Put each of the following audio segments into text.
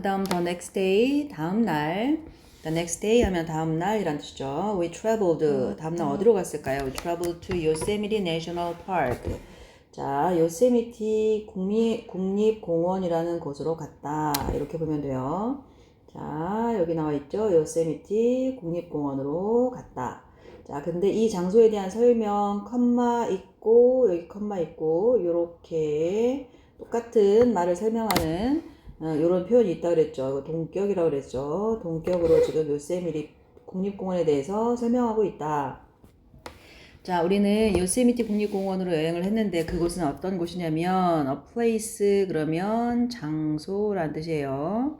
다음 the next day, 다음 날. The next day 하면 다음 날이란 뜻이죠. We traveled. 다음 날 어디로 갔을까요? We traveled to Yosemite National Park. 자, 요세미티 국립공원이라는 곳으로 갔다. 이렇게 보면 돼요. 자, 여기 나와 있죠. 요세미티 국립공원으로 갔다. 자, 근데 이 장소에 대한 설명, 컴마 있고, 여기 컴마 있고, 요렇게 똑같은 말을 설명하는 요런 표현이 있다 그랬죠. 이거 동격이라고 그랬죠. 동격으로 지금 요세미티 국립공원에 대해서 설명하고 있다. 자, 우리는 요세미티 국립공원으로 여행을 했는데 그곳은 어떤 곳이냐면 a place 그러면 장소란 뜻이에요.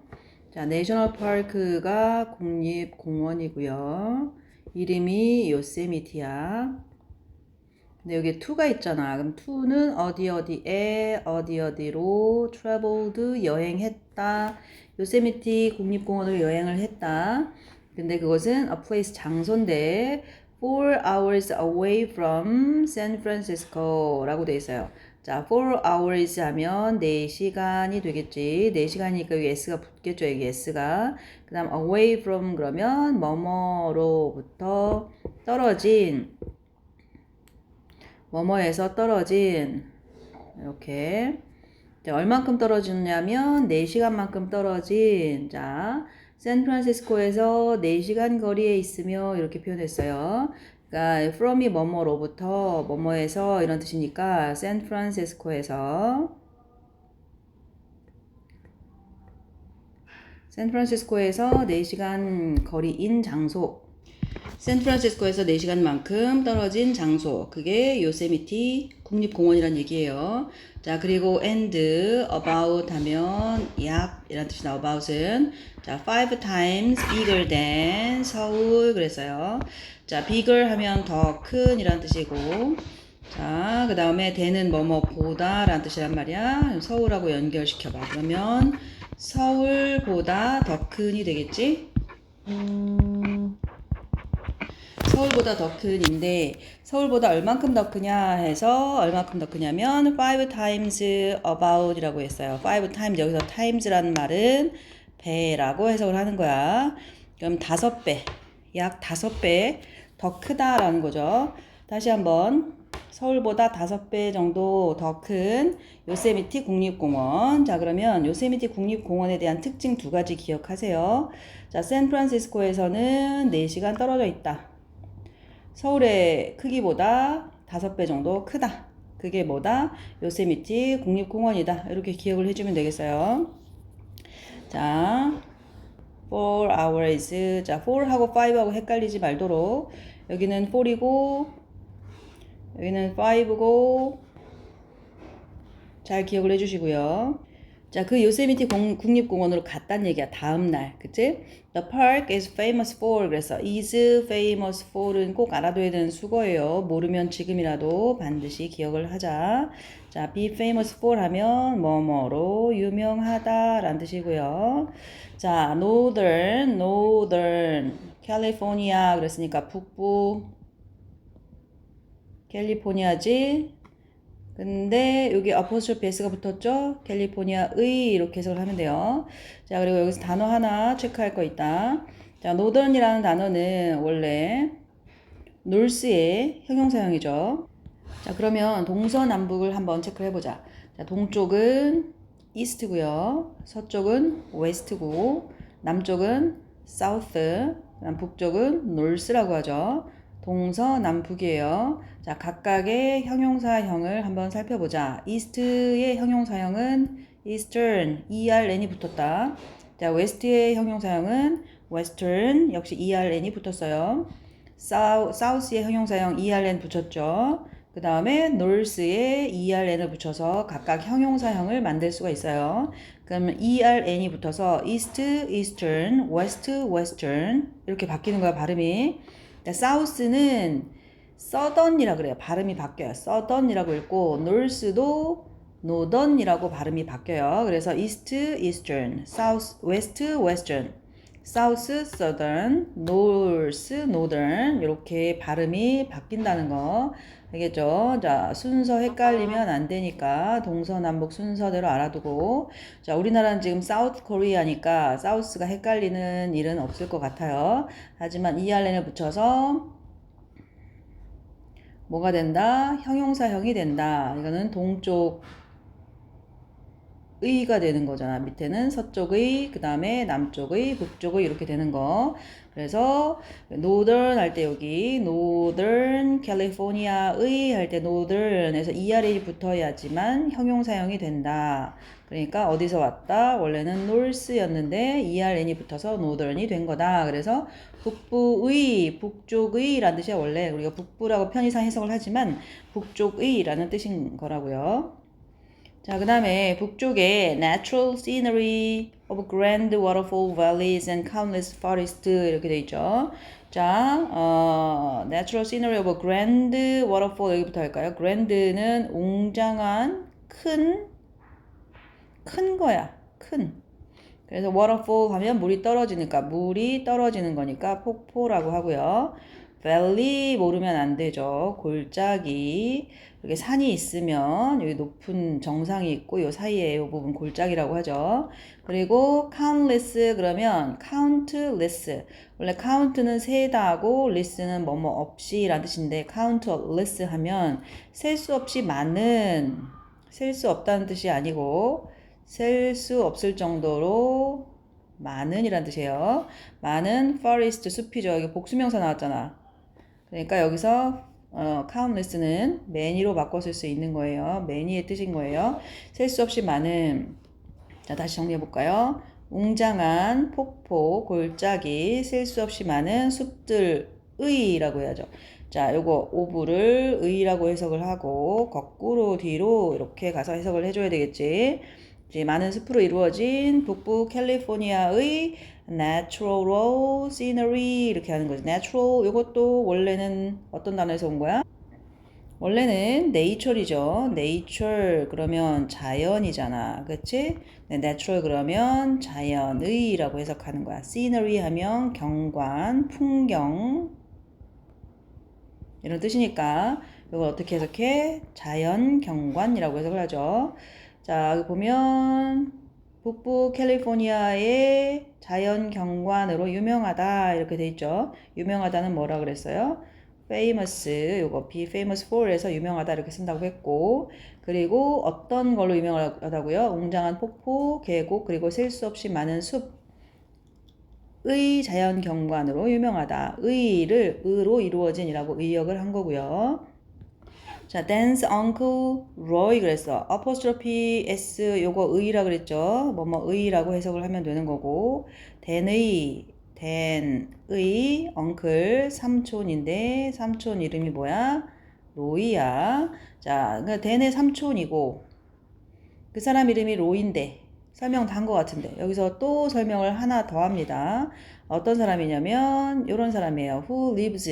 자, 내셔널 파크가 국립공원이고요. 이름이 요세미티야. 근데 여기 to가 있잖아. 그럼 to는 어디 어디에 어디 어디로 traveled 여행했다. 요세미티 국립공원을 여행을 했다. 근데 그것은 a place 장소인데 4 hours away from San Francisco 라고 돼 있어요. 자, 4 hours 하면 4시간이 되겠지. 4시간이니까 여기 s가 붙겠죠. 여기 s가. 그 다음 away from 그러면 뭐뭐로부터 떨어진 뭐뭐에서 떨어진 이렇게 자, 얼만큼 떨어지냐면 4시간만큼 떨어진 자 샌프란시스코에서 4시간 거리에 있으며 이렇게 표현했어요. 그러니까 from이 뭐뭐로부터 뭐뭐에서 이런 뜻이니까 샌프란시스코에서 4시간 거리인 장소 샌프란시스코에서 4시간만큼 떨어진 장소 그게 요세미티 국립공원이란 얘기예요. 자 그리고 and about 하면 약 이란 뜻이나 about은 자 5 times bigger than 서울 그랬어요. 자 bigger 하면 더 큰 이란 뜻이고 자 그 다음에 than은 뭐뭐보다 라는 뜻이란 말이야. 서울하고 연결시켜봐. 그러면 서울보다 더 큰이 되겠지? 서울보다 더 큰인데 서울보다 얼만큼 더 크냐 해서 얼만큼 더 크냐면 5 times about 이라고 했어요. 5 times 여기서 times라는 말은 배라고 해석을 하는 거야. 그럼 5배 약 5배 더 크다라는 거죠. 다시 한번 서울보다 5배 정도 더 큰 요세미티 국립공원. 자 그러면 요세미티 국립공원에 대한 특징 2가지 기억하세요. 자 샌프란시스코에서는 4시간 떨어져 있다. 서울의 크기보다 5배 정도 크다. 그게 뭐다? 요세미티 국립공원이다. 이렇게 기억을 해주면 되겠어요. 자, 4 hours. 자, 4하고 5하고 헷갈리지 말도록. 여기는 4이고, 여기는 5고, 잘 기억을 해주시고요. 자, 그 요세미티 국립공원으로 갔단 얘기야. 다음 날, 그치? The park is famous for. 그래서 is famous for은 꼭 알아둬야 되는 수거예요. 모르면 지금이라도 반드시 기억을 하자. 자, be famous for 하면 뭐뭐로 유명하다 라는 뜻이고요. 자, northern, California 그랬으니까 북부 캘리포니아지. 근데 여기 apostle s가 붙었죠? 캘리포니아의 이렇게 해석을 하면 돼요. 자 그리고 여기서 단어 하나 체크할 거 있다. 자 northern이라는 단어는 원래 north의 형용사형이죠. 자 그러면 동서남북을 한번 체크를 해보자. 자 동쪽은 east고요. 서쪽은 west고 남쪽은 south 그다음 북쪽은 north라고 하죠. 동서남북이에요. 자, 각각의 형용사형을 한번 살펴보자. east의 형용사형은 eastern, ERN이 붙었다. 자, west의 형용사형은 western, 역시 ERN이 붙었어요. south의 형용사형 ERN 붙였죠. 그 다음에 north에 ERN을 붙여서 각각 형용사형을 만들 수가 있어요. 그러면 ERN이 붙어서 east, eastern, west, western 이렇게 바뀌는 거야, 발음이. 사우스는 서던이라고 그래요. 발음이 바뀌어요. 서던이라고 읽고 north도 northern이라고 발음이 바뀌어요. 그래서 east, eastern, south, west, western. south, southern, north, northern 이렇게 발음이 바뀐다는 거 알겠죠? 자, 순서 헷갈리면 안 되니까 동서남북 순서대로 알아두고 자, 우리나라는 지금 사우스 코리아니까 사우스가 헷갈리는 일은 없을 것 같아요. 하지만 ERN을 붙여서 뭐가 된다? 형용사형이 된다. 이거는 동쪽 의가 되는 거잖아. 밑에는 서쪽의, 그 다음에 남쪽의, 북쪽의 이렇게 되는 거. 그래서 northern 할 때 여기 northern California의 할 때 northern에서 ER이 붙어야지만 형용사형이 된다. 그러니까 어디서 왔다? 원래는 north였는데 ERN이 붙어서 northern이 된 거다. 그래서 북부의, 북쪽의 라는 뜻이야. 원래 우리가 북부라고 편의상 해석을 하지만 북쪽의 라는 뜻인 거라고요. 자, 그 다음에 북쪽에 natural scenery of grand waterfall valleys and countless forests 이렇게 돼 있죠. 자, natural scenery of grand waterfall 여기부터 할까요? grand는 웅장한 큰 거야. 큰. 그래서 waterfall 하면 물이 떨어지는 거니까 폭포라고 하고요. valley 모르면 안 되죠. 골짜기. 이렇게 산이 있으면 여기 높은 정상이 있고 요 사이에 요 부분 골짜기라고 하죠. 그리고 countless 그러면 countless. 원래 count는 세다 하고 less는 뭐뭐 없이 라는 뜻인데 countless 하면 셀 수 없이 많은 셀 수 없다는 뜻이 아니고 셀 수 없을 정도로 많은 이란 뜻이에요. 많은 forest 숲이죠. 여기 복수명사 나왔잖아. 그러니까 여기서 countless는 many로 바꿔 쓸 수 있는 거예요. many의 뜻인 거예요. 셀 수 없이 많은. 자, 다시 정리해 볼까요? 웅장한 폭포, 골짜기, 셀 수 없이 많은 숲들의라고 해야죠. 자, 요거 오브를 의라고 해석을 하고 거꾸로 뒤로 이렇게 가서 해석을 해줘야 되겠지. 이제 많은 숲으로 이루어진 북부 캘리포니아의 natural scenery 이렇게 하는 거죠. natural 이것도 원래는 어떤 단어에서 온 거야? 원래는 nature이죠. nature 그러면 자연이잖아. 그치? 네, natural 그러면 자연의라고 해석하는 거야. scenery 하면 경관, 풍경 이런 뜻이니까 이걸 어떻게 해석해? 자연 경관이라고 해석을 하죠. 자, 여기 보면 북부 캘리포니아의 자연 경관으로 유명하다 이렇게 돼 있죠. 유명하다는 뭐라 그랬어요? famous 요거 be famous for에서 유명하다 이렇게 쓴다고 했고 그리고 어떤 걸로 유명하다고요? 웅장한 폭포, 계곡 그리고 셀 수 없이 많은 숲의 자연 경관으로 유명하다. 의를 의로 이루어진이라고 의역을 한 거고요. 자, dance uncle Roy 그랬어. apostrophe s 요거 의라 그랬죠. 뭐뭐 의라고 해석을 하면 되는 거고 댄의 uncle 삼촌인데 삼촌 이름이 뭐야? 로이야. 자, 그러니까 댄의 삼촌이고 그 사람 이름이 로이인데 설명 다 한 것 같은데 여기서 또 설명을 하나 더 합니다. 어떤 사람이냐면 이런 사람이에요. who lives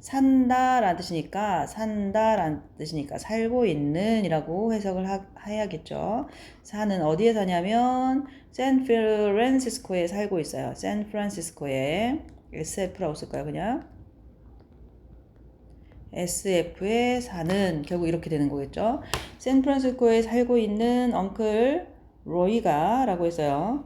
산다라는 뜻이니까 살고 있는 이라고 해석을 해야겠죠. 사는 어디에 사냐면 샌프란시스코에 살고 있어요. 샌프란시스코에 SF라고 쓸까요 그냥? SF에 사는 결국 이렇게 되는 거겠죠. 샌프란시스코에 살고 있는 엉클 로이가 라고 했어요.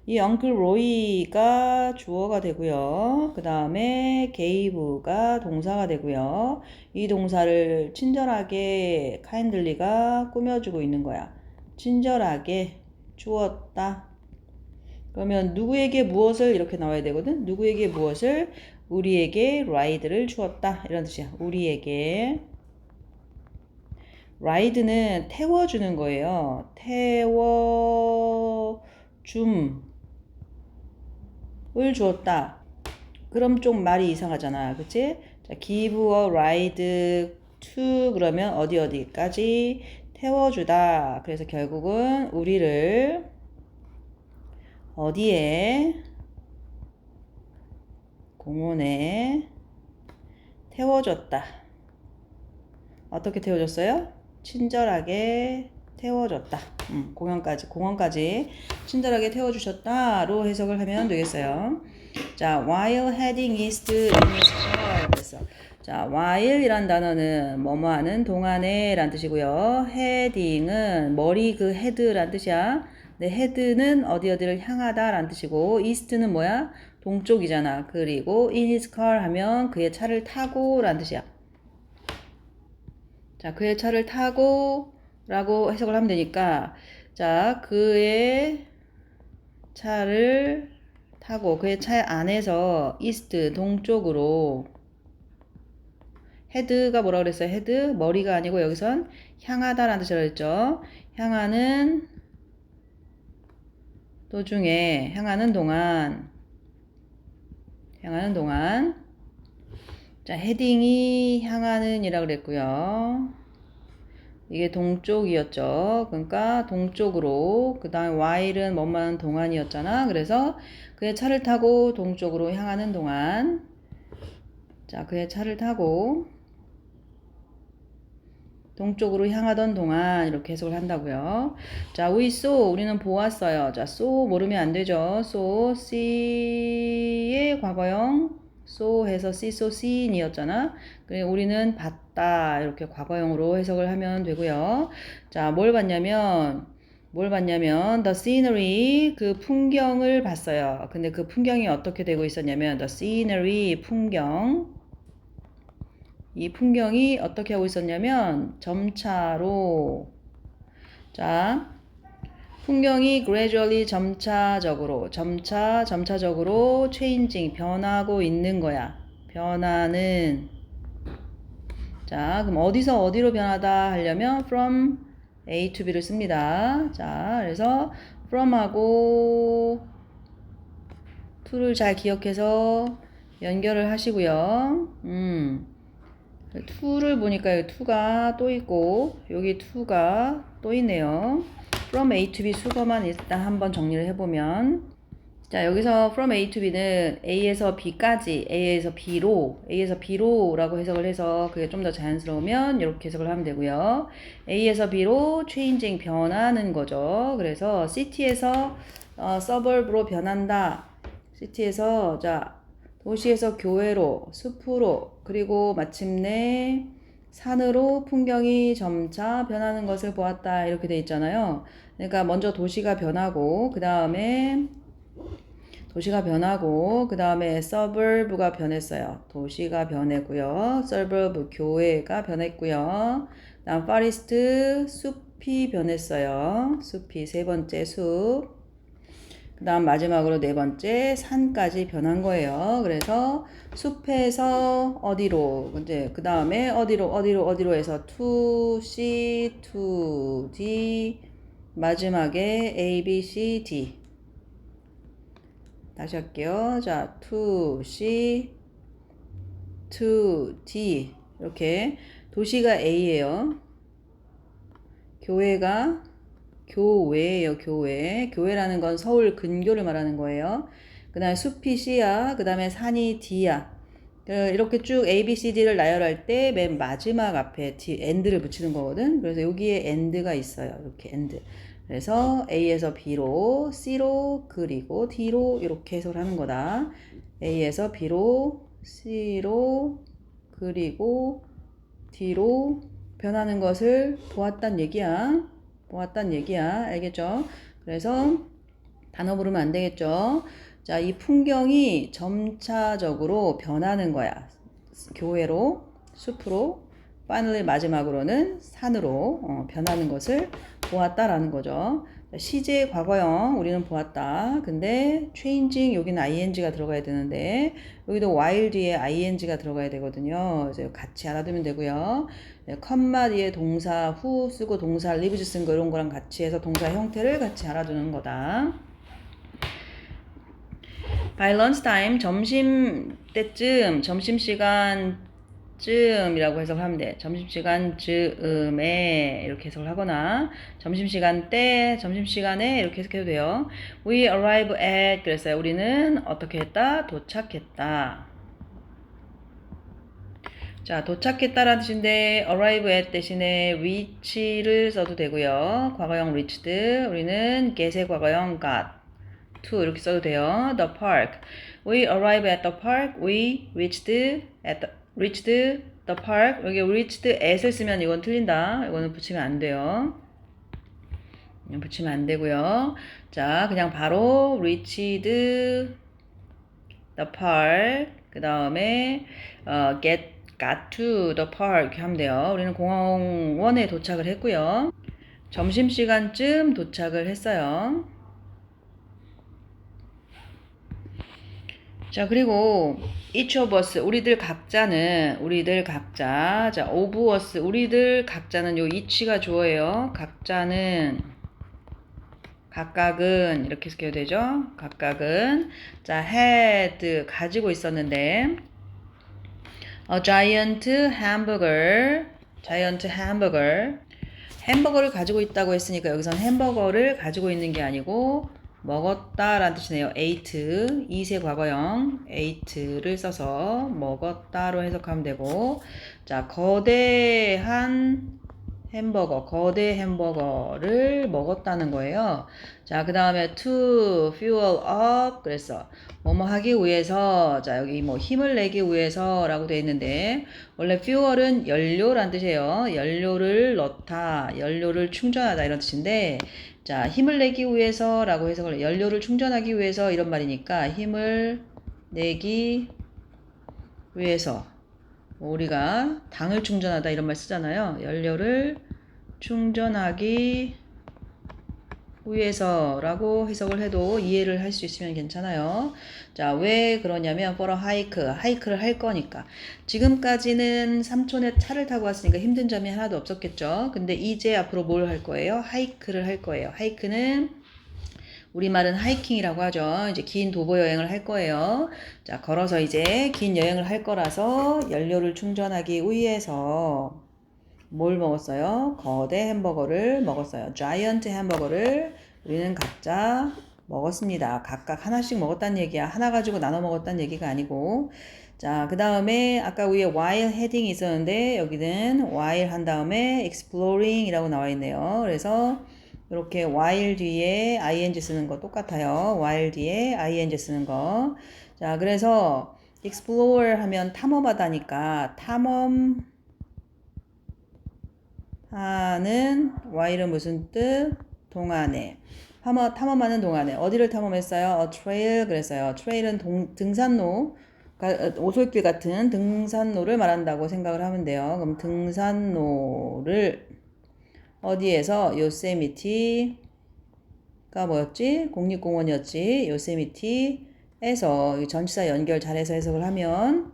이 엉클 로이가 주어가 되고요. 그 다음에 게이브가 동사가 되고요. 이 동사를 친절하게 카인들리가 꾸며주고 있는 거야. 친절하게 주었다. 그러면 누구에게 무엇을 이렇게 나와야 되거든. 누구에게 무엇을 우리에게 라이드를 주었다 이런 뜻이야. 우리에게 라이드는 태워주는 거예요. 태워줌을 주었다. 그럼 좀 말이 이상하잖아. 그치? 자, give a ride to 그러면 어디까지 태워주다. 그래서 결국은 우리를 어디에 공원에 태워줬다. 어떻게 태워줬어요? 친절하게 태워줬다. 공원까지 친절하게 태워주셨다로 해석을 하면 되겠어요. 자, while heading east in his car. 그래서 자, while이란 단어는 뭐뭐 하는 동안에 란 뜻이고요. heading은 머리 그 head란 뜻이야. 근데 head는 어디를 향하다 란 뜻이고 east는 뭐야? 동쪽이잖아. 그리고 in his car 하면 그의 차를 타고 란 뜻이야. 자, 그의 차를 타고 라고 해석을 하면 되니까 자, 그의 차를 타고 그의 차 안에서 east 동쪽으로 헤드가 뭐라고 그랬어요? 헤드 머리가 아니고 여기선 향하다 라는 뜻이라고 했죠. 향하는 도중에 향하는 동안 자, 헤딩이 향하는 이라고 그랬고요. 이게 동쪽이었죠. 그러니까 동쪽으로 그 다음에 while은 뭐만 동안이었잖아. 그래서 그의 차를 타고 동쪽으로 향하는 동안 자, 그의 차를 타고 동쪽으로 향하던 동안 이렇게 해석을 한다고요. 자, we saw 우리는 보았어요. 자, saw 모르면 안 되죠. saw see의 과거형 saw 해서 see saw seen이었잖아. 그래 우리는 봤다 이렇게 과거형으로 해석을 하면 되고요. 자, 뭘 봤냐면 the scenery 그 풍경을 봤어요. 근데 그 풍경이 어떻게 되고 있었냐면 the scenery 풍경 이 풍경이 어떻게 하고 있었냐면 점차로 자 풍경이 gradually 점차적으로 changing 변하고 있는 거야. 변하는 자 그럼 어디서 어디로 변하다 하려면 from A to B를 씁니다. 자 그래서 from하고 to를 잘 기억해서 연결을 하시고요. to를 보니까 여기 to가 또 있고 여기 to가 또 있네요. from A to B 수거만 일단 한번 정리를 해보면 자 여기서 from A to B는 A에서 B까지 A에서 B로 라고 해석을 해서 그게 좀 더 자연스러우면 이렇게 해석을 하면 되고요. A에서 B로 changing 변하는 거죠. 그래서 city에서 suburb로 변한다. city에서 자 도시에서 교외로, 숲으로, 그리고 마침내 산으로 풍경이 점차 변하는 것을 보았다. 이렇게 돼 있잖아요. 그러니까 먼저 도시가 변하고, 그 다음에 suburb가 변했어요. 도시가 변했고요. suburb, 교외가 변했고요. 다음 forest, 숲이 변했어요. 숲이 세 번째 숲. 그 다음 마지막으로 네 번째 산까지 변한 거예요. 그래서 숲에서 어디로 이제 그 다음에 어디로 해서 to C to D 마지막에 A B C D 다시 할게요. 자 to C to D 이렇게 도시가 A예요. 교외예요. 교외라는 건 서울 근교를 말하는 거예요. 그 다음에 숲이 C야. 그 다음에 산이 D야. 이렇게 쭉 A, B, C, D를 나열할 때 맨 마지막 앞에 end를 붙이는 거거든. 그래서 여기에 end가 있어요. 이렇게 end. 그래서 A에서 B로, C로, 그리고 D로 이렇게 해석을 하는 거다. A에서 B로, C로, 그리고 D로 변하는 것을 보았단 얘기야. 알겠죠? 그래서 단어 부르면 안 되겠죠? 자, 이 풍경이 점차적으로 변하는 거야. 교외로, 숲으로, finally 마지막으로는 산으로 변하는 것을 보았다라는 거죠. 시제 과거형 우리는 보았다. 근데 changing 여기는 ing가 들어가야 되는데 여기도 while 뒤에 ing가 들어가야 되거든요. 그래서 같이 알아두면 되고요. 컴마 뒤에 동사 who 쓰고 동사 lives 쓴 거 이런 거랑 같이 해서 동사 형태를 같이 알아두는 거다. By lunchtime 점심시간쯤이라고 해석을 하면 돼. 점심시간쯤에 이렇게 해석을 하거나 점심시간에 이렇게 해석해도 돼요. We arrive at 그랬어요. 우리는 어떻게 했다? 도착했다. 자, 도착했다라는 뜻인데 arrive at 대신에 reach를 써도 되고요. 과거형 reached, 우리는 get의 과거형 got, to 이렇게 써도 돼요. The park. We arrive at the park. We reached the park. 여기 reached at을 쓰면 이건 틀린다. 이거는 붙이면 안 돼요. 붙이면 안 되고요. 자, 그냥 바로 reached the park. 그 다음에 got to the park 이렇게 하면 돼요. 우리는 공원에 도착을 했고요. 점심시간쯤 도착을 했어요. 자, 그리고 each of us, 우리들 각자, 자, of us, 우리들 각자는 요 each가 주어예요. 각각은 이렇게 쓰게 되죠. 각각은 자, had 가지고 있었는데 a giant hamburger, 햄버거를 가지고 있다고 했으니까 여기선 햄버거를 가지고 있는 게 아니고 먹었다라는 뜻이네요. ate, 이세 과거형 ate를 써서 먹었다로 해석하면 되고, 자, 거대 햄버거를 먹었다는 거예요. 자, 그 다음에 to fuel up 그랬어. 뭐뭐 하기 위해서, 자, 여기 뭐 힘을 내기 위해서 라고 되어 있는데, 원래 fuel은 연료란 뜻이에요. 연료를 넣다, 연료를 충전하다 이런 뜻인데, 자, 힘을 내기 위해서 라고 해석을, 연료를 충전하기 위해서 이런 말이니까 힘을 내기 위해서, 우리가 당을 충전하다 이런 말 쓰잖아요. 연료를 충전하기 위해서라고 해석을 해도 이해를 할 수 있으면 괜찮아요. 자, 왜 그러냐면 for a hike, 하이크를 할 거니까. 지금까지는 삼촌의 차를 타고 왔으니까 힘든 점이 하나도 없었겠죠. 근데 이제 앞으로 뭘 할 거예요? 하이크를 할 거예요. 하이크는 우리말은 하이킹이라고 하죠. 이제 긴 도보 여행을 할 거예요. 자, 걸어서 이제 긴 여행을 할 거라서 연료를 충전하기 위해서 뭘 먹었어요? 거대 햄버거를 먹었어요. 자이언트 햄버거를 우리는 각자 먹었습니다. 각각 하나씩 먹었다는 얘기야. 하나 가지고 나눠 먹었다는 얘기가 아니고. 자, 그 다음에 아까 위에 while heading이 있었는데 여기는 while 한 다음에 exploring 이라고 나와 있네요. 그래서 이렇게 while 뒤에 ing 쓰는 거 똑같아요. while 뒤에 ing 쓰는 거. 자, 그래서 explore 하면 탐험하다니까 탐험하는 while은 무슨 뜻? 동안에. 탐험하는 동안에. 어디를 탐험했어요? trail 그랬어요. trail은 등산로, 오솔길 같은 등산로를 말한다고 생각을 하면 돼요. 그럼 등산로를 어디에서? 요세미티가 뭐였지? 국립공원이었지. 요세미티에서 전치사 연결 잘해서 해석을 하면,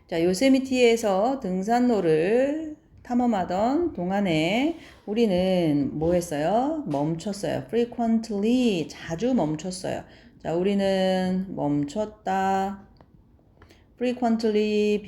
자, 요세미티에서 등산로를 탐험하던 동안에 우리는 뭐 했어요? 멈췄어요. frequently, 자주 멈췄어요. 자, 우리는 멈췄다. frequently,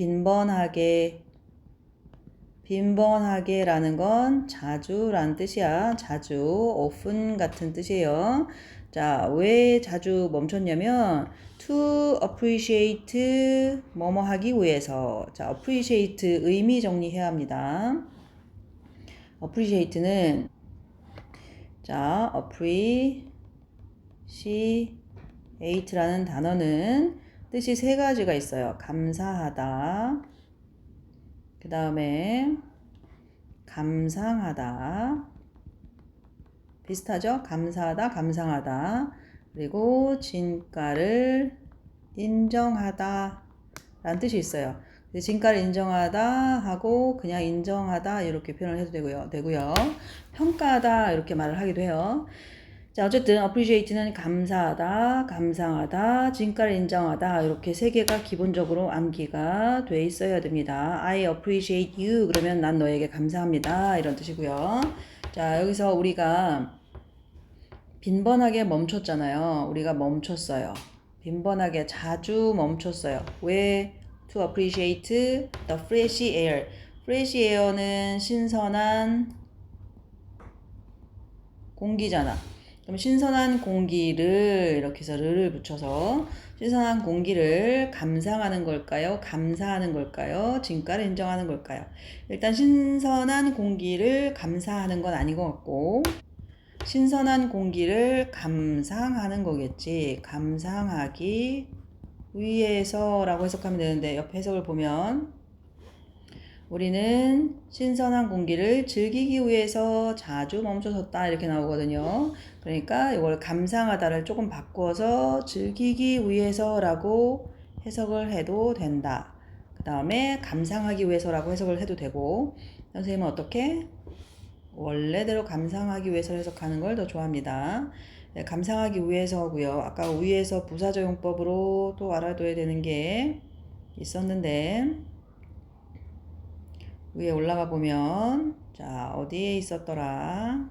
빈번하게라는 건 자주라는 뜻이야. 자주, often 같은 뜻이에요. 자, 왜 자주 멈췄냐면 to appreciate 뭐뭐 하기 위해서. 자, appreciate 의미 정리해야 합니다. appreciate는 자, appreciate라는 단어는 뜻이 세 가지가 있어요. 감사하다. 그 다음에 감상하다. 비슷하죠? 감사하다, 감상하다. 그리고 진가를 인정하다 라는 뜻이 있어요. 진가를 인정하다 하고 그냥 인정하다 이렇게 표현을 해도 되고요. 평가하다 이렇게 말을 하기도 해요. 자, 어쨌든 appreciate는 감사하다, 감상하다, 진가를 인정하다 이렇게 세 개가 기본적으로 암기가 돼 있어야 됩니다. I appreciate you 그러면 난 너에게 감사합니다 이런 뜻이고요. 자, 여기서 우리가 빈번하게 멈췄잖아요. 우리가 멈췄어요. 빈번하게 자주 멈췄어요. 왜? To appreciate the fresh air. fresh air는 신선한 공기잖아. 그럼 신선한 공기를 이렇게 해서 를 붙여서 신선한 공기를 감상하는 걸까요? 감사하는 걸까요? 진가를 인정하는 걸까요? 일단 신선한 공기를 감사하는 건 아닌 것 같고 신선한 공기를 감상하는 거겠지. 감상하기 위해서라고 해석하면 되는데 옆에 해석을 보면 우리는 신선한 공기를 즐기기 위해서 자주 멈춰섰다 이렇게 나오거든요. 그러니까 이걸 감상하다를 조금 바꿔서 즐기기 위해서라고 해석을 해도 된다. 그 다음에 감상하기 위해서라고 해석을 해도 되고 선생님은 어떻게? 원래대로 감상하기 위해서 해석하는 걸 더 좋아합니다. 네, 감상하기 위해서고요. 아까 위에서 부사적용법으로 또 알아둬야 되는 게 있었는데 위에 올라가 보면 자 어디에 있었더라?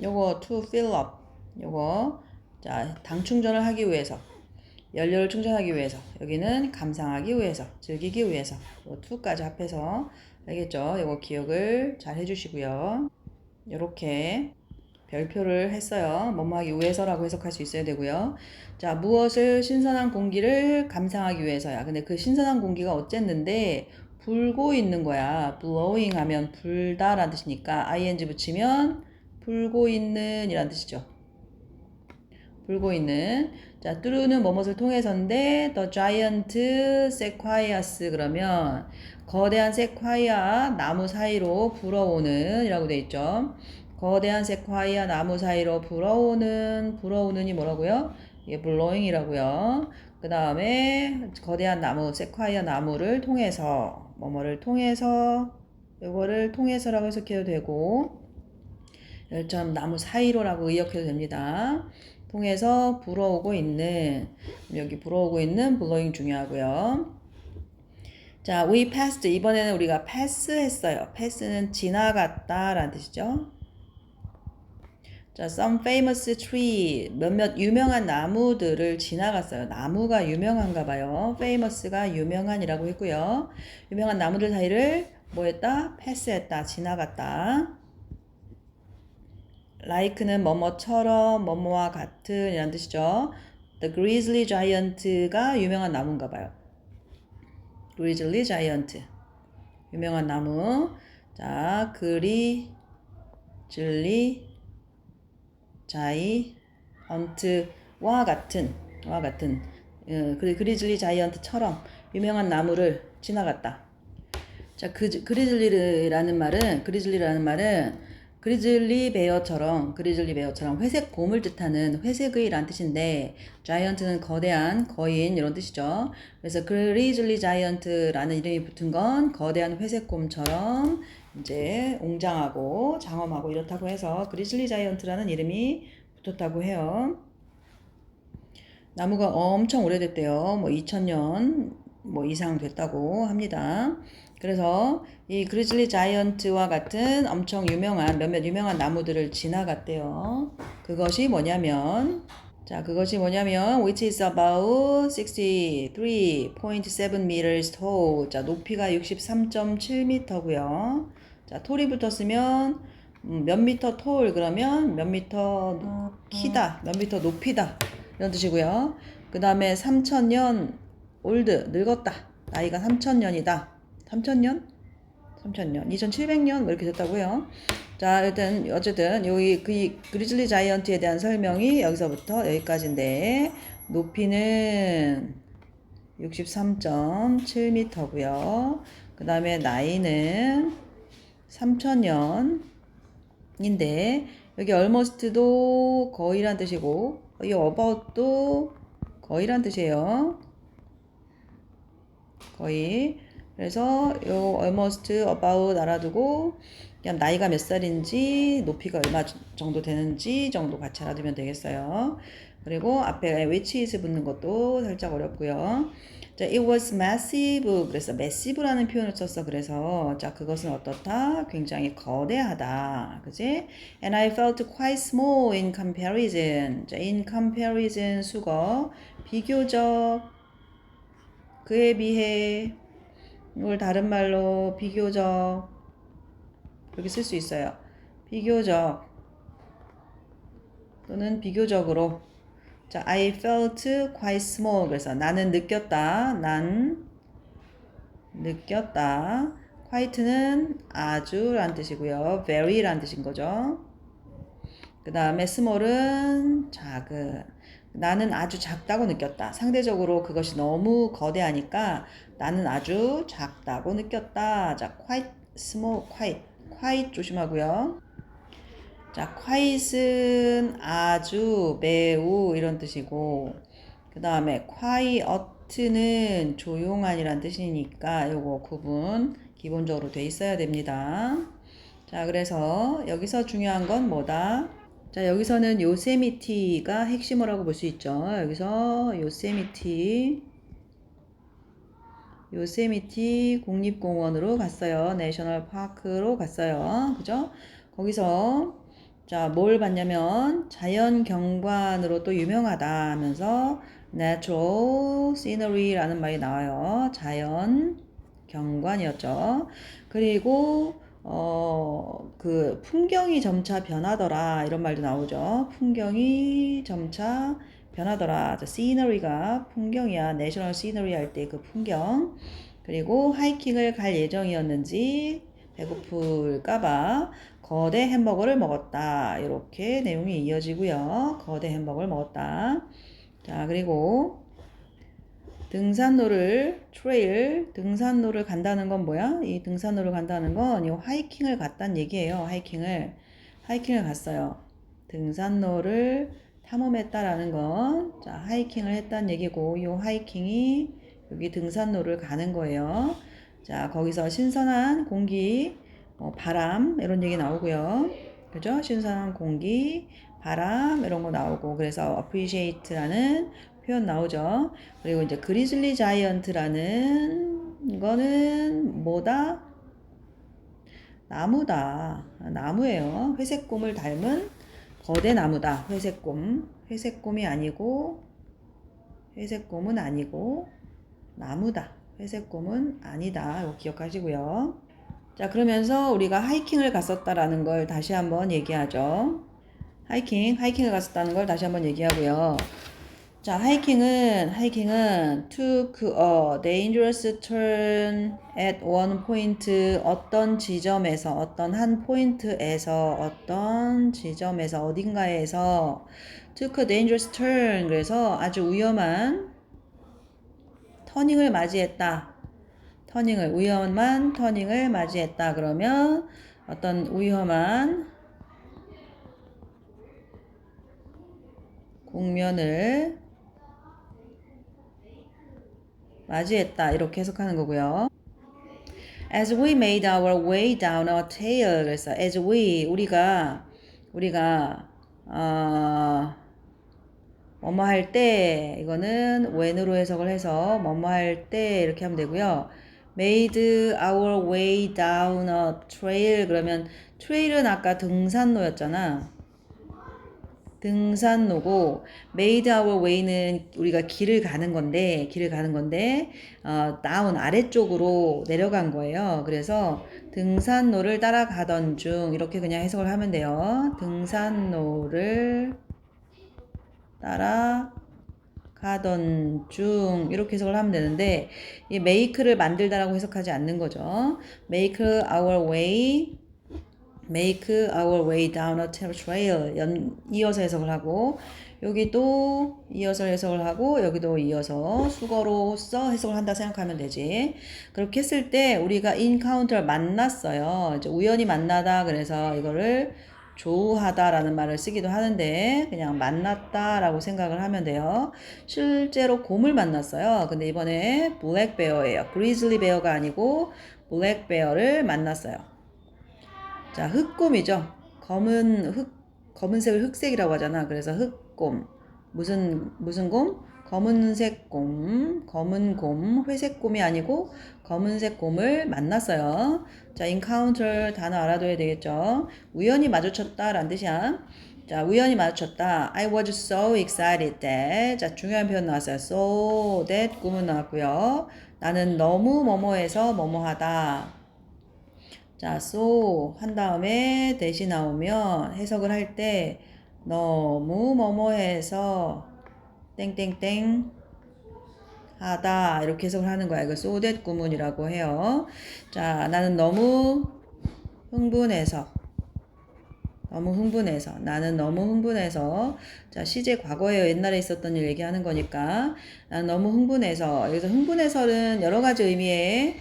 요거 to fill up 요거 자 당 충전을 하기 위해서 연료를 충전하기 위해서 여기는 감상하기 위해서 즐기기 위해서 요 to까지 합해서 알겠죠? 요거 기억을 잘 해주시고요. 요렇게 별표를 했어요. 뭐뭐 하기 위해서라고 해석할 수 있어야 되고요. 자, 무엇을 신선한 공기를 감상하기 위해서야. 근데 그 신선한 공기가 어쨌는데 불고 있는 거야. blowing 하면 불다라는 뜻이니까 ing 붙이면 불고 있는 이란 뜻이죠. 불고 있는. 자, through는 뭐뭇을 통해서인데 the giant sequoias 그러면 거대한 세콰이아 나무 사이로 불어오는 이라고 돼 있죠. 거대한 세콰이아 나무 사이로 불어오는이 뭐라고요? 이게 blowing이라고요. 그 다음에 거대한 나무 세콰이아 나무를 통해서 뭐뭐를 통해서 이거를 통해서라고 해석해도 되고 열처럼 나무 사이로라고 의역해도 됩니다. 통해서 불어오고 있는 여기 불어오고 있는 blowing 중요하고요. 자, we passed 이번에는 우리가 패스했어요. 패스는 지나갔다 라는 뜻이죠. 자, some famous tree 몇몇 유명한 나무들을 지나갔어요. 나무가 유명한가 봐요. famous가 유명한이라고 했고요. 유명한 나무들 사이를 뭐 했다? 패스했다. 지나갔다. like는 뭐뭐처럼 뭐뭐와 같은 이란 뜻이죠. The grizzly giant가 유명한 나무인가 봐요. grizzly giant 유명한 나무. 자, grizzly giant와 같은 그리즐리 자이언트처럼 유명한 나무를 지나갔다. 자, 그리즐리라는 말은 그리즐리 베어처럼 회색 곰을 뜻하는 회색의란 뜻인데 자이언트는 거대한 거인 이런 뜻이죠. 그래서 그리즐리 자이언트라는 이름이 붙은 건 거대한 회색 곰처럼 이제 웅장하고 장엄하고 이렇다고 해서 그리즐리 자이언트라는 이름이 붙었다고 해요. 나무가 엄청 오래됐대요. 뭐 2000년 뭐 이상 됐다고 합니다. 그래서 이 그리즐리 자이언트와 같은 엄청 유명한 몇몇 유명한 나무들을 지나갔대요. 그것이 뭐냐면 which is about 63.7 meters tall. 자, 높이가 63.7m고요. 자, 톨이 붙었으면 몇 미터 톨 그러면 몇 미터 키다, 몇 미터 높이다 이런 뜻이고요. 그 다음에 3000년 올드 늙었다. 나이가 3000년이다. 3000년? 2700년 뭐 이렇게 됐다고요. 자, 일단 어쨌든 여기 그 그리즐리 자이언트에 대한 설명이 여기서부터 여기까지인데 높이는 63.7m고요. 그 다음에 나이는 3000년인데 여기 almost도 거의란 뜻이고 이 about도 거의란 뜻이에요. 거의. 그래서 요 almost, about 알아두고 그냥 나이가 몇 살인지 높이가 얼마 정도 되는지 정도 같이 알아두면 되겠어요. 그리고 앞에 which is 붙는 것도 살짝 어렵고요. 자, it was massive. 그래서 massive라는 표현을 썼어. 그래서 자, 그것은 어떻다? 굉장히 거대하다. 그지? And I felt quite small in comparison. 자, in comparison 수거 비교적 그에 비해 이걸 다른 말로 비교적 그렇게 쓸 수 있어요. 비교적 또는 비교적으로. 자, I felt quite small. 그래서 나는 느꼈다. 난 느꼈다. quite는 아주 라는 뜻이고요. very 라는 뜻인 거죠. 그 다음에 small은 작은. 나는 아주 작다고 느꼈다. 상대적으로 그것이 너무 거대하니까 나는 아주 작다고 느꼈다. 자, quite small, quite 조심하고요. 자, quite은 아주, 매우 이런 뜻이고, 그 다음에 quiet는 조용한이란 뜻이니까 요거 구분 기본적으로 돼 있어야 됩니다. 자, 그래서 여기서 중요한 건 뭐다? 자, 여기서는 요세미티가 핵심어라고 볼 수 있죠. 여기서 요세미티 국립공원으로 갔어요. 내셔널 파크로 갔어요. 그죠? 거기서 자, 뭘 봤냐면 자연 경관으로 또 유명하다 하면서 natural scenery라는 말이 나와요. 자연 경관이었죠. 그리고 그 풍경이 점차 변하더라 이런 말도 나오죠. 풍경이 점차 변하더라. scenery가 풍경이야. 내셔널 시너리 할 때 그 풍경. 그리고 하이킹을 갈 예정이었는지 배고플까봐 거대 햄버거를 먹었다. 이렇게 내용이 이어지고요. 거대 햄버거를 먹었다. 자, 그리고 등산로를 간다는 건 뭐야? 이 등산로를 간다는 건 이 하이킹을 갔다는 얘기예요. 하이킹을 갔어요. 등산로를 탐험했다라는 건, 자, 하이킹을 했다는 얘기고, 이 하이킹이 여기 등산로를 가는 거예요. 자, 거기서 신선한 공기, 바람, 이런 얘기 나오고요. 그죠? 신선한 공기, 바람, 이런 거 나오고, 그래서 appreciate라는 표현 나오죠. 그리고 이제 그리즐리 자이언트라는 거는 뭐다? 나무다. 나무예요. 회색곰을 닮은 거대 나무다. 회색곰이 아니고, 회색곰은 아니고, 나무다. 회색곰은 아니다. 이거 기억하시고요. 자, 그러면서 우리가 하이킹을 갔었다라는 걸 다시 한번 얘기하죠. 하이킹을 갔었다는 걸 다시 한번 얘기하고요. 자, 하이킹은 took a dangerous turn at one point. 어떤 한 포인트에서, 어딘가에서 took a dangerous turn. 그래서 아주 위험한 터닝을 맞이했다. 위험한 터닝을 맞이했다. 그러면 어떤 위험한 국면을 맞이했다. 이렇게 해석하는 거고요. As we made our way down a trail. 그래서 as 우리가 뭐뭐 할 때, 이거는 when으로 해석을 해서 뭐뭐 할 때 이렇게 하면 되고요. made our way down a trail. 그러면 trail은 아까 등산로였잖아. 등산로고 made our way는 우리가 길을 가는 건데 down 아래쪽으로 내려간 거예요. 그래서 등산로를 따라가던 중 이렇게 그냥 해석을 하면 돼요. 등산로를 따라가던 중 이렇게 해석을 하면 되는데 이 make를 만들다라고 해석하지 않는 거죠. make our way down a trail. 이어서 해석을 하고, 여기도 이어서 해석을 하고, 여기도 이어서 수거로서 해석을 한다 생각하면 되지. 그렇게 했을 때 우리가 encounter 만났어요. 이제 우연히 만나다. 그래서 이거를 조우하다라는 말을 쓰기도 하는데 그냥 만났다라고 생각을 하면 돼요. 실제로 곰을 만났어요. 근데 이번에 블랙베어예요. 그리즐리 베어가 아니고 블랙베어를 만났어요. 자, 흑곰이죠. 검은색을 흑색이라고 하잖아. 그래서 흑곰. 무슨 곰? 검은색 곰, 검은 곰, 회색 곰이 아니고 검은색 곰을 만났어요. 자, encounter 단어 알아둬야 되겠죠. 우연히 마주쳤다 라는 뜻이야. 자, 우연히 마주쳤다. I was so excited that. 자, 중요한 표현 나왔어요. So that 꿈은 나왔고요. 나는 너무 뭐뭐해서 뭐뭐하다. 자, so 한 다음에 that이 나오면 해석을 할 때 너무 뭐뭐해서 땡땡땡 하다 이렇게 해석을 하는 거야. 이거 so that 구문이라고 해요. 자, 나는 너무 흥분해서 나는 너무 흥분해서 자 시제 과거에 옛날에 있었던 일 얘기하는 거니까 나는 너무 흥분해서 여기서 흥분해서는 여러 가지 의미의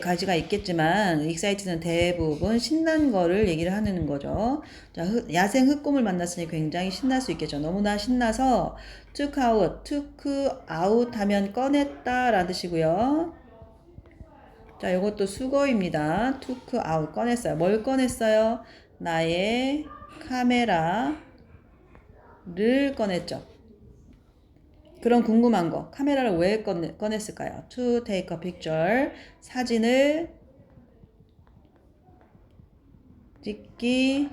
가지가 있겠지만 excite는 대부분 신난 거를 얘기를 하는 거죠. 자 야생 흑곰을 만났으니 굉장히 신날 수 있겠죠. 너무나 신나서 took out 하면 꺼냈다 라는 뜻이고요. 자, 이것도 수거입니다. took out 꺼냈어요. 뭘 꺼냈어요? 나의 카메라를 꺼냈죠. 그럼 궁금한 거. 카메라를 왜 꺼냈을까요? to take a picture. 사진을 찍기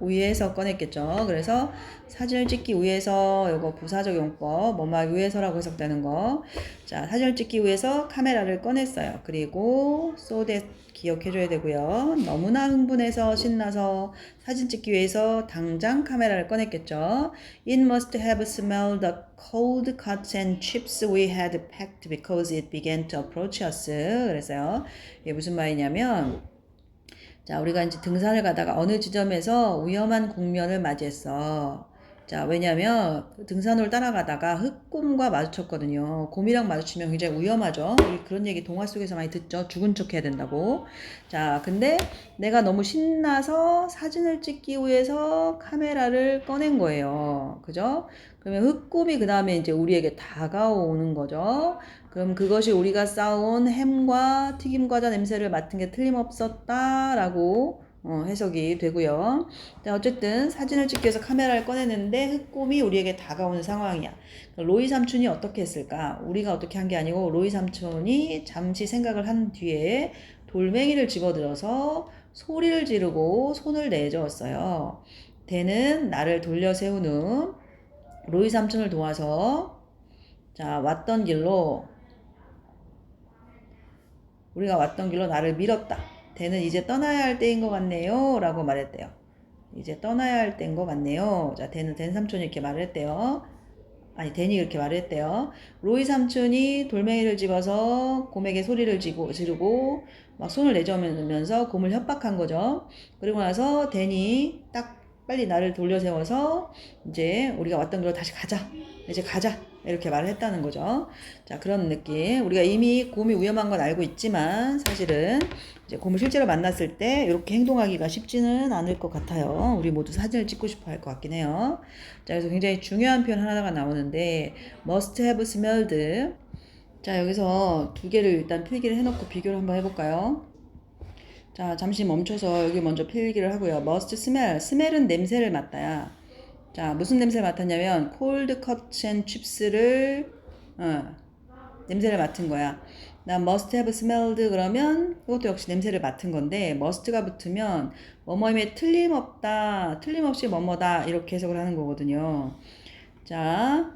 위해서 꺼냈겠죠. 그래서 사진을 찍기 위해서 이거 부사적 용법 뭐뭐 위해서라고 해석되는 거. 자, 사진을 찍기 위해서 카메라를 꺼냈어요. 그리고 so that 기억해줘야 되고요. 너무나 흥분해서 신나서 사진 찍기 위해서 당장 카메라를 꺼냈겠죠. It must have smelled the cold cuts and chips we had packed because it began to approach us. 그래서요. 이게 무슨 말이냐면 자, 우리가 이제 등산을 가다가 어느 지점에서 위험한 국면을 맞이했어. 자, 왜냐면 등산로를 따라가다가 흑곰과 마주쳤거든요. 곰이랑 마주치면 굉장히 위험하죠. 우리 그런 얘기 동화 속에서 많이 듣죠. 죽은 척 해야 된다고. 자, 근데 내가 너무 신나서 사진을 찍기 위해서 카메라를 꺼낸 거예요. 그죠? 그러면 흑곰이 그 다음에 이제 우리에게 다가오는 거죠. 그럼 그것이 우리가 싸온 햄과 튀김과자 냄새를 맡은 게 틀림없었다라고 해석이 되고요. 자, 어쨌든 사진을 찍기 위해서 카메라를 꺼내는데 흑곰이 우리에게 다가오는 상황이야. 로이 삼촌이 어떻게 했을까? 우리가 어떻게 한 게 아니고 로이 삼촌이 잠시 생각을 한 뒤에 돌멩이를 집어들어서 소리를 지르고 손을 내저었어요. 대는 나를 돌려 세운 후 로이 삼촌을 도와서 자 왔던 길로 우리가 왔던 길로 나를 밀었다. 대는 이제 떠나야 할 때인 것 같네요 라고 말했대요. 이제 떠나야 할 때인 것 같네요. 자, 대는 댄 삼촌이 이렇게 말을 했대요. 아니, 댄이 이렇게 말을 했대요. 로이 삼촌이 돌멩이를 집어서 곰에게 소리를 지르고 막 손을 내저으면서 곰을 협박한 거죠. 그리고 나서 댄이 딱 빨리 나를 돌려 세워서 이제 우리가 왔던 길로 다시 가자. 이제 가자. 이렇게 말을 했다는 거죠. 자, 그런 느낌. 우리가 이미 곰이 위험한 건 알고 있지만 사실은 이제 곰을 실제로 만났을 때 이렇게 행동하기가 쉽지는 않을 것 같아요. 우리 모두 사진을 찍고 싶어 할 것 같긴 해요. 자, 그래서 굉장히 중요한 표현 하나가 나오는데 must have smelled. 자, 여기서 두 개를 일단 필기를 해놓고 비교를 한번 해볼까요? 자, 잠시 멈춰서 여기 먼저 필기를 하고요. must smell. smell은 냄새를 맡다야. 자, 무슨 냄새를 맡았냐면 cold cuts and chips를 냄새를 맡은 거야. 나 must have smelled 그러면 이것도 역시 냄새를 맡은 건데 must가 붙으면 뭐뭐임에 틀림없다, 틀림없이 뭐뭐다 이렇게 해석을 하는 거거든요. 자,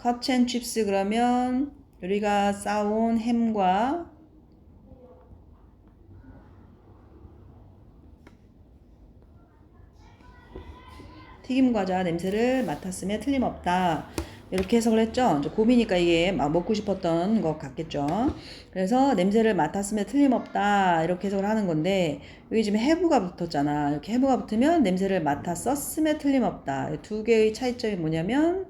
cuts and chips 그러면 우리가 싸온 햄과 튀김과자 냄새를 맡았으면 틀림없다. 이렇게 해석을 했죠. 이제 곰이니까 이게 막 먹고 싶었던 것 같겠죠. 그래서 냄새를 맡았으면 틀림없다. 이렇게 해석을 하는 건데 여기 지금 have가 붙었잖아. 이렇게 have가 붙으면 냄새를 맡았었음에 틀림없다. 두 개의 차이점이 뭐냐면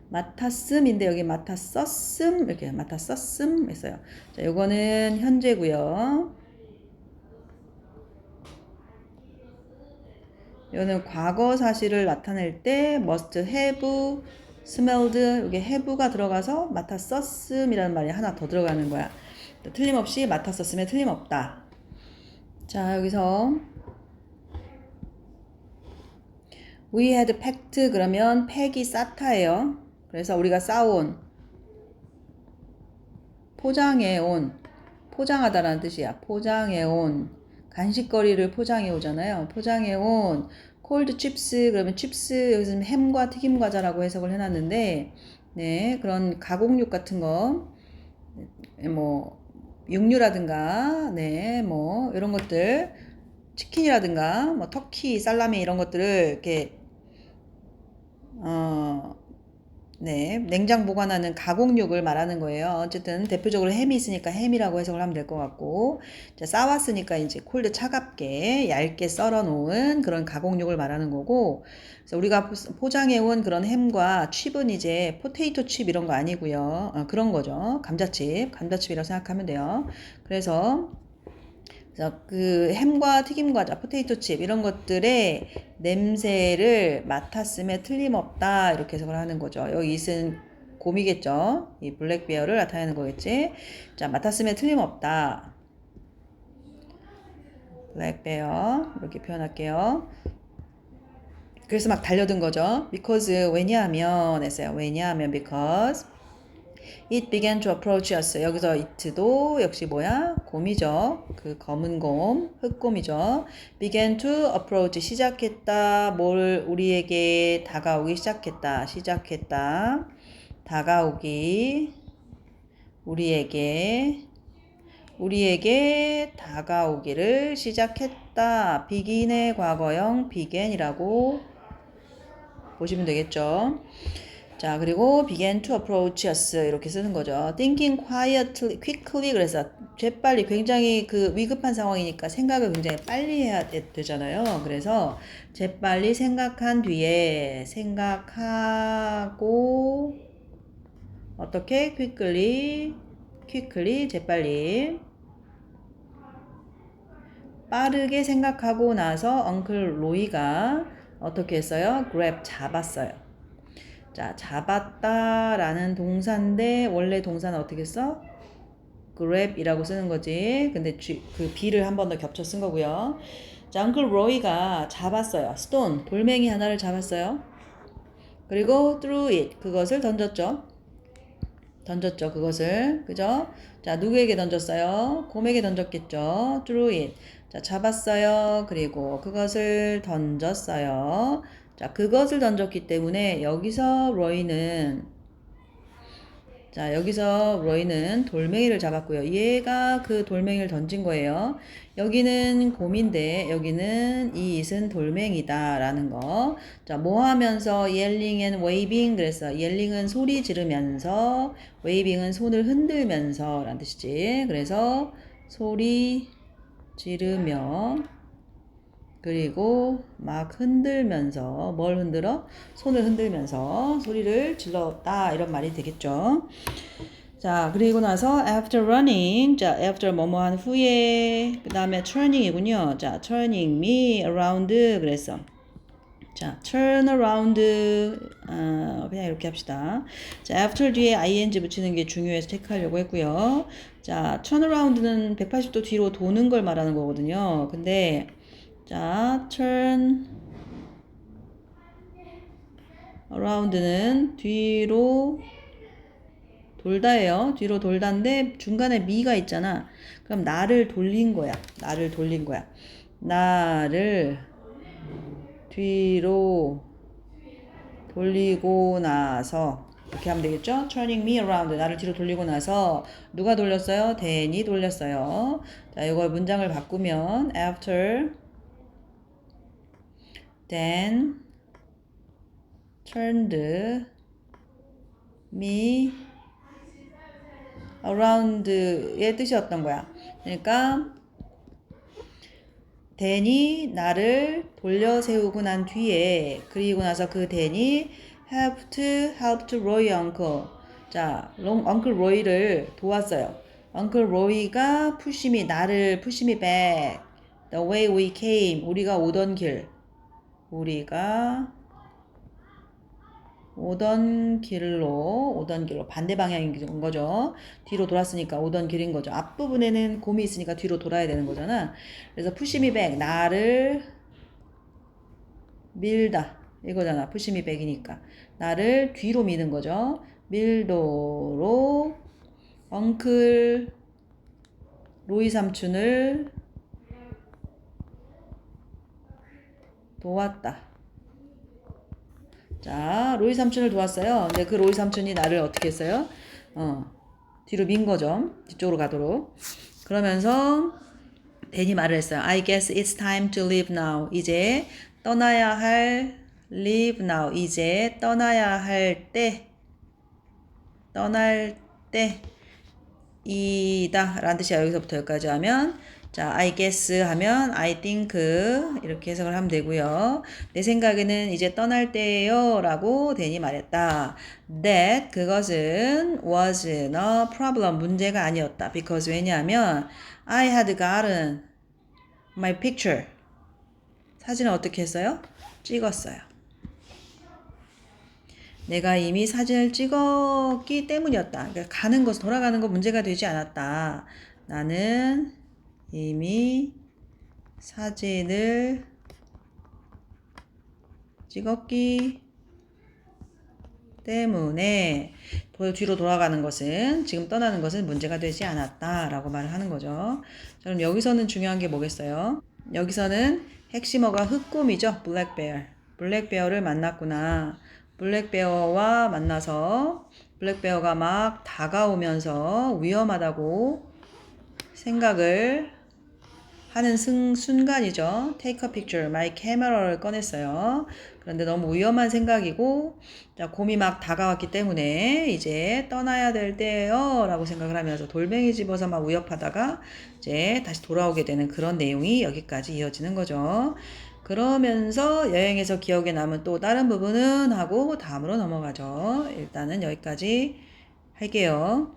맡았음인데 여기 맡았었음 이렇게 맡았었음 했어요. 자, 요거는 현재고요. 이거는 과거 사실을 나타낼 때 must have smelled 여기 have가 들어가서 맡았었음이라는 말이 하나 더 들어가는 거야. 틀림없이 맡았었음에 틀림없다. 자, 여기서 we had packed 그러면 팩이 쌓다예요. 그래서 우리가 싸온 포장해온 포장하다라는 뜻이야. 포장해온 간식거리를 포장해 오잖아요. 포장해 온 콜드 칩스 그러면 칩스 여기서 햄과 튀김 과자라고 해석을 해놨는데 네 그런 가공육 같은 거 뭐 육류라든가 네 뭐 이런 것들 치킨이라든가 뭐 터키, 살라미 이런 것들을 이렇게 네, 냉장 보관하는 가공육을 말하는 거예요. 어쨌든 대표적으로 햄이 있으니까 햄이라고 해석을 하면 될 것 같고, 자, 싸왔으니까 이제 콜드 차갑게 얇게 썰어 놓은 그런 가공육을 말하는 거고, 그래서 우리가 포장해 온 그런 햄과 칩은 이제 포테이토 칩 이런 거 아니고요. 그런 거죠. 감자칩이라고 생각하면 돼요. 그래서 그 햄과 튀김 과자, 포테이토 칩 이런 것들의 냄새를 맡았음에 틀림없다 이렇게 해석을 하는 거죠. 여기 있은 곰이겠죠. 이 블랙베어를 나타내는 거겠지. 자, 맡았음에 틀림없다. 블랙베어 이렇게 표현할게요. 그래서 막 달려든 거죠. because 왜냐하면 했어요. 왜냐하면 because It began to approach us. 여기서 it도 역시 뭐야? 곰이죠. 그 검은 곰, 흑곰이죠. began to approach. 시작했다. 뭘 우리에게 다가오기 시작했다. 다가오기. 우리에게 다가오기를 시작했다. begin의 과거형 began이라고 보시면 되겠죠. 자, 그리고 began to approach us 이렇게 쓰는 거죠. thinking quickly 그래서 재빨리 굉장히 그 위급한 상황이니까 생각을 굉장히 빨리 해야 되잖아요. 그래서 재빨리 생각한 뒤에 생각하고 어떻게 quickly 재빨리 빠르게 생각하고 나서 엉클 로이가 어떻게 했어요? grab 잡았어요. 자, 잡았다라는 동사인데 원래 동사는 어떻게 써? grab이라고 쓰는 거지. 근데 그 B를 한 번 더 겹쳐 쓴 거고요. 자, 엉클 로이가 잡았어요. stone, 돌멩이 하나를 잡았어요. 그리고 threw it, 그것을 던졌죠. 그것을. 그죠? 자, 누구에게 던졌어요? 곰에게 던졌겠죠. threw it. 자, 잡았어요. 그리고 그것을 던졌어요. 자, 그것을 던졌기 때문에 여기서 로이는 돌멩이를 잡았고요. 얘가 그 돌멩이를 던진 거예요. 여기는 곰인데 여기는 이 it은 돌멩이다 라는 거. 자, 뭐 하면서 yelling and waving 그래서 yelling은 소리 지르면서 waving은 손을 흔들면서 라는 뜻이지. 그래서 소리 지르며 그리고 막 흔들면서 뭘 흔들어? 손을 흔들면서 소리를 질렀다 이런 말이 되겠죠. 자, 그리고 나서 after running, 자, after 뭐뭐 한 후에 그 다음에 turning이군요. 자, turning me around 그래서 자, turn around 그냥 이렇게 합시다. 자, after 뒤에 ing 붙이는 게 중요해서 체크하려고 했고요. 자, turn around는 180도 뒤로 도는 걸 말하는 거거든요. 근데 자, turn around는 뒤로 돌다예요. 뒤로 돌다인데 중간에 me가 있잖아. 그럼 나를 돌린 거야. 나를 뒤로 돌리고 나서 이렇게 하면 되겠죠? turning me around. 나를 뒤로 돌리고 나서 누가 돌렸어요? 댄이 돌렸어요. 자, 이걸 문장을 바꾸면 after Dan turned me around의 뜻이 어떤 거야? 그러니까 댄이 나를 돌려 세우고 난 뒤에 그리고 나서 그 댄이 helped Roy uncle. 자, uncle Roy를 도왔어요. uncle Roy가 나를 push me back the way we came. 우리가 오던 길로 반대 방향인 거죠. 뒤로 돌았으니까 오던 길인 거죠. 앞부분에는 곰이 있으니까 뒤로 돌아야 되는 거잖아. 그래서 push me back, 나를 밀다 이거잖아. push me back이니까 나를 뒤로 미는 거죠. 밀도록 엉클 로이 삼촌을 도왔다. 자, 로이 삼촌을 도왔어요. 근데 그 로이 삼촌이 나를 어떻게 했어요? 뒤로 민 거죠. 뒤쪽으로 가도록. 그러면서 데니 말을 했어요. I guess it's time to leave now. 이제 떠나야 할 leave now. 이제 떠나야 할 때, 떠날 때 이다 라는 뜻이야. 여기서부터 여기까지 하면 자, I guess 하면 I think 이렇게 해석을 하면 되고요. 내 생각에는 이제 떠날 때예요 라고 데니 말했다. That 그것은 wasn't a problem 문제가 아니었다. Because 왜냐하면 I had gotten my picture 사진을 어떻게 했어요? 찍었어요. 내가 이미 사진을 찍었기 때문이었다. 그러니까 가는 것, 돌아가는 거 문제가 되지 않았다. 나는 이미 사진을 찍었기 때문에 뒤로 돌아가는 것은 지금 떠나는 것은 문제가 되지 않았다 라고 말을 하는 거죠. 자, 그럼 여기서는 중요한 게 뭐겠어요? 여기서는 핵심어가 흑곰이죠. 블랙베어. 블랙베어를 만났구나. 블랙베어와 만나서 블랙베어가 막 다가오면서 위험하다고 생각을 하는 순간이죠. Take a picture. My camera를 꺼냈어요. 그런데 너무 위험한 생각이고 자, 곰이 막 다가왔기 때문에 이제 떠나야 될 때요 라고 생각을 하면서 돌멩이 집어서 막 위협하다가 이제 다시 돌아오게 되는 그런 내용이 여기까지 이어지는 거죠. 그러면서 여행에서 기억에 남은 또 다른 부분은 하고 다음으로 넘어가죠. 일단은 여기까지 할게요.